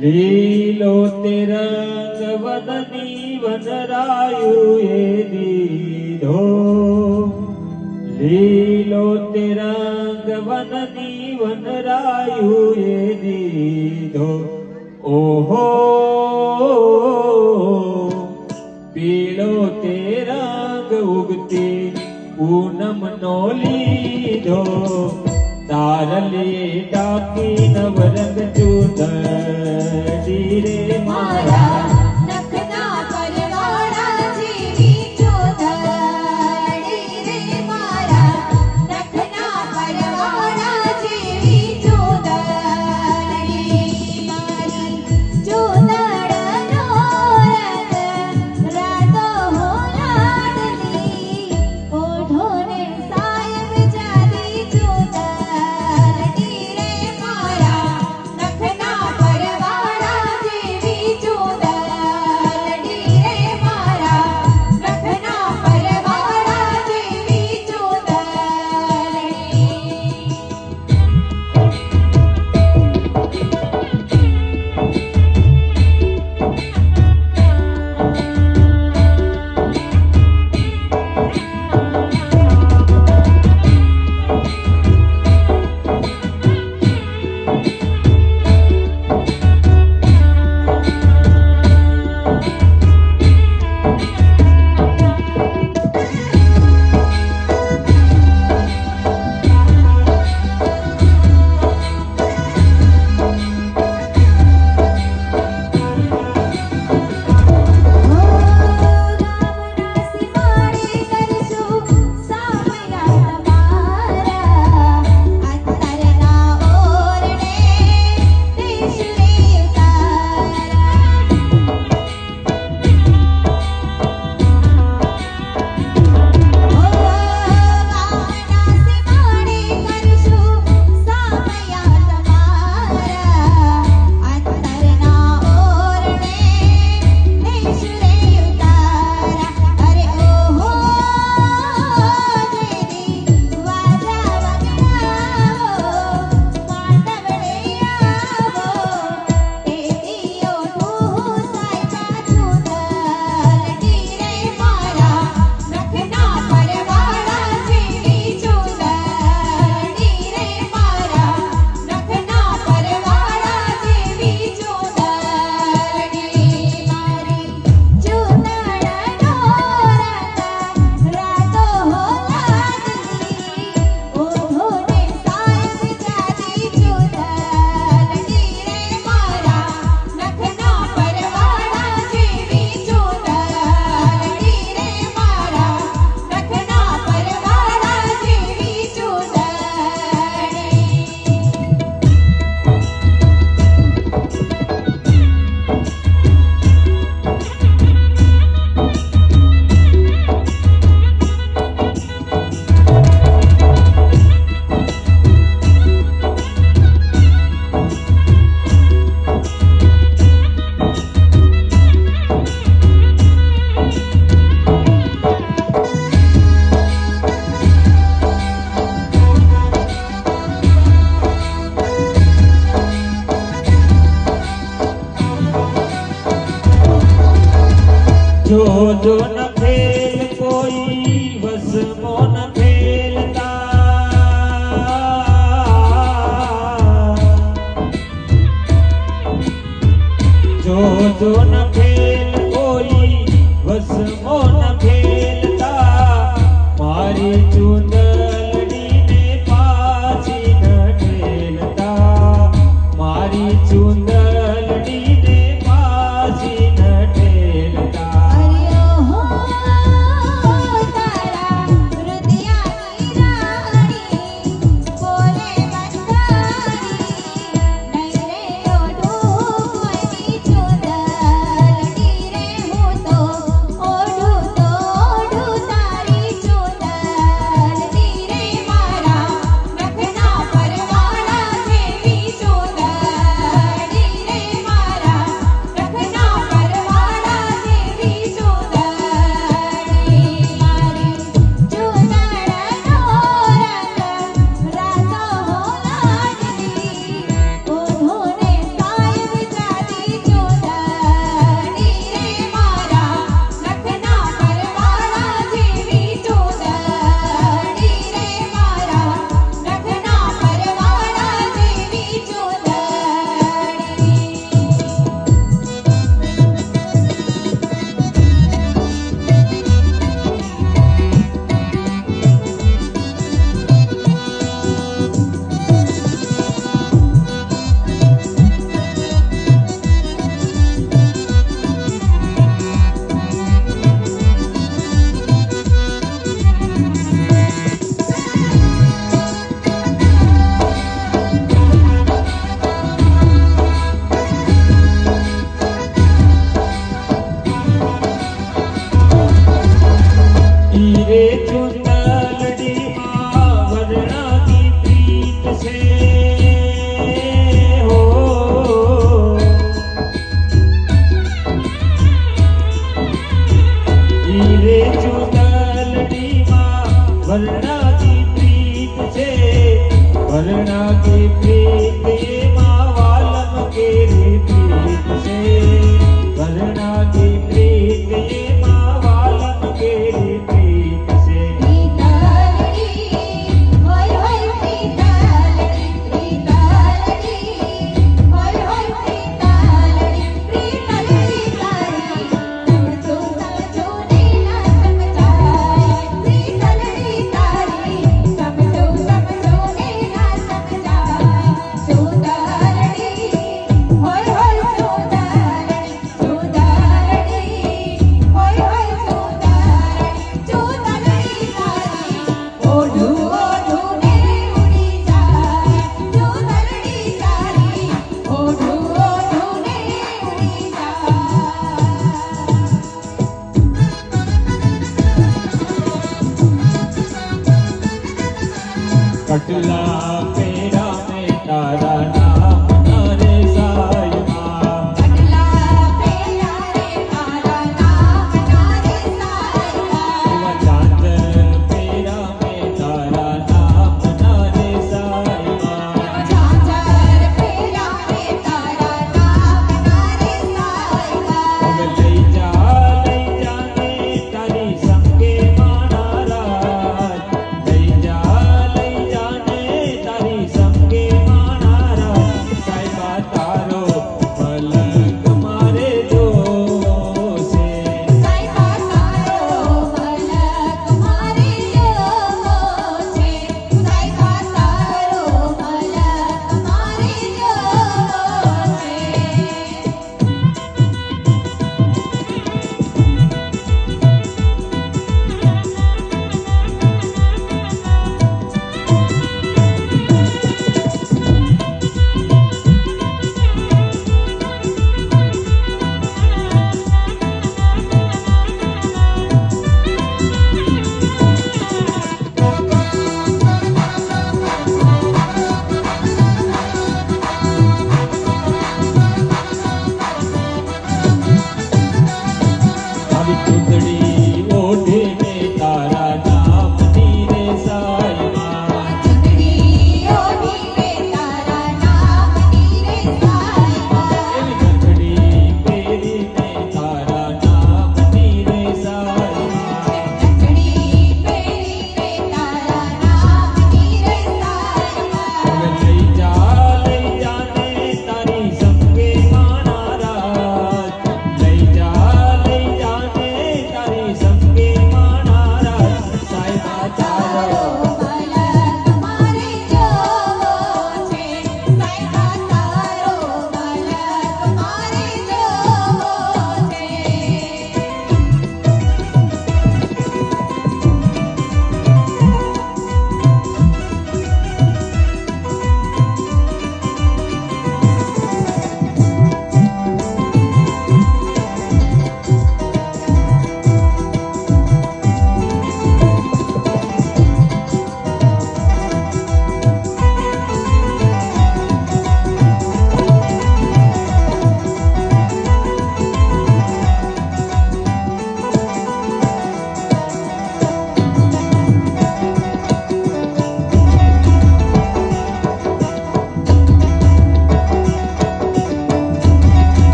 લીલો તિરંગ વદની વનરાયુએ દીધો, લીલો તિરંગ વદની વનરાયુએ દીધો. ઓહો પીળો તિરંગ ઉગતી પૂનમ નો લીધો, તારલીએ ટાકી નવરંગ ચૂંદડી રે મારા નખના પરવાળા જેવી ચૂંદડી રે મારા નખના પરવાળા જેવી ચૂંદડી મારી ચૂંદડનો રંગ રાતો હો લાડલી ઓઢોને સાયબ જાદી ચૂંદડી રે મારા નખના પરવાળા જેવી ચૂંદડી રે મારા નખના પરવાળા જેવી ચૂંદડી. જો જો ન ખેલ કોઈ વસમો ન ખેલતા, જો જો ન ખેલ કોઈ વસમો ન ખેલતા, મારી ચૂંદડીને પાછી ન ઠેલતા, મારી ચૂંદડીને પાછી ન ઠેલતા.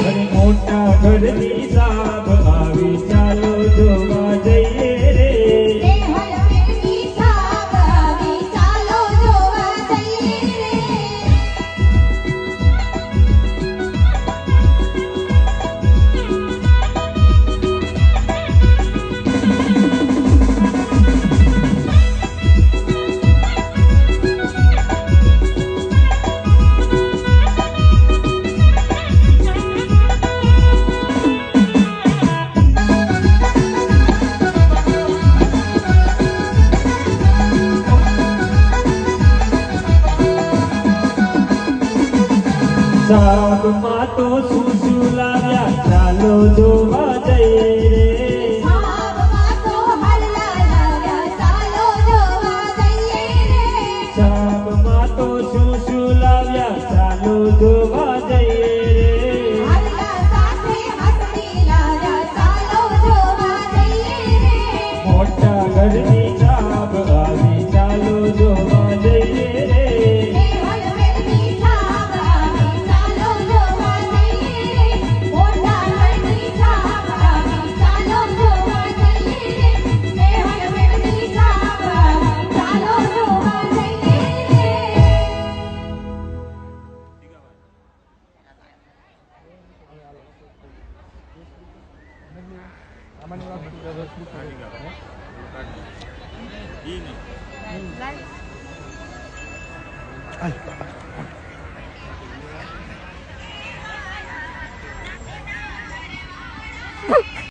અરે મોટા ઘરની સાબ આવી ચાલો જોવા જઈએ રે દેહલ મેળવી સાબ આવી ચાલો જોવા જઈએ રે સાબમાં તો શું શું લાવ્યા ચાલો જોવા જઈએ રે સાબમાં તો હલ્લા લાવ્યા ચાલો જોવા જઈએ રે સાબમાં તો શું શું લાવ્યા ચાલો જોવા જઈએ રે હલ્લા સાથે હસતી લાવ્યા ચાલો જોવા જઈએ રે મોટા ઘરની સાબ આવી ચાલો જોવા જઈએ રે દેહલ મેળવી સાબ આવી ચાલો જોવા જઈએ રે મોટા ઘરની સાબ આવી ચાલો જોવા જઈએ રે દેહલ મેળવી સાબ આવી ચાલો જોવા જઈએ રે Ay,